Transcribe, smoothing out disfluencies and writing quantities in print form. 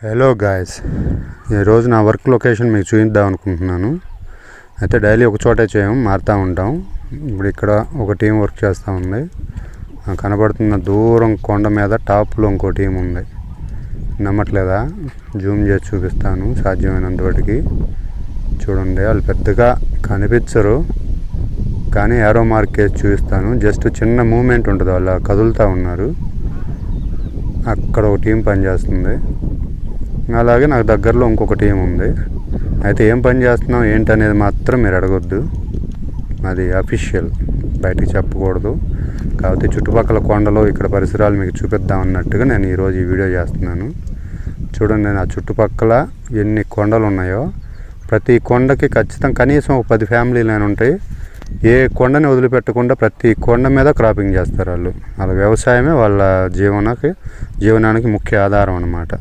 Hello guys, ఈరోజు నా work location మీకు చూపిద్దాం అనుకుంటున్నాను. అయితే డైలీ ఒక చోటే మారుతూ ఉంటాం. ఇప్పుడు ఇక్కడ ఒక టీం వర్క్ చేస్తూ ఉంది. కనబడుతున్న దూరం కొండ మీద టాప్లో ఇంకో టీం ఉంది. నమ్మట్లేదా? జూమ్ చేసి చూపిస్తాను సాధ్యమైనంత వాటికి. చూడండి, వాళ్ళు పెద్దగా కనిపించరు కానీ ఏరో మార్క్ వేసి చూపిస్తాను. జస్ట్ చిన్న మూమెంట్ ఉంటుంది, వాళ్ళు కదులుతూ ఉన్నారు. అక్కడ ఒక టీం పనిచేస్తుంది. అలాగే నాకు దగ్గరలో ఇంకొక టీం ఉంది. అయితే ఏం పని చేస్తున్నాం ఏంటనేది మాత్రం మీరు అడగొద్దు, అది అఫీషియల్, బయటికి చెప్పకూడదు. కాబట్టి చుట్టుపక్కల కొండలు ఇక్కడ పరిసరాలు మీకు చూపిద్దాం అన్నట్టుగా నేను ఈరోజు ఈ వీడియో చేస్తున్నాను. చూడండి, నా చుట్టుపక్కల ఎన్ని కొండలు ఉన్నాయో ప్రతి కొండకి ఖచ్చితంగా కనీసం ఒక 10 ఫ్యామిలీలు ఉంటాయి. ఏ కొండని వదిలిపెట్టకుండా ప్రతి కొండ మీద క్రాపింగ్ చేస్తారు వాళ్ళు. వాళ్ళ వ్యవసాయమే వాళ్ళ జీవనానికి ముఖ్య ఆధారం అన్నమాట.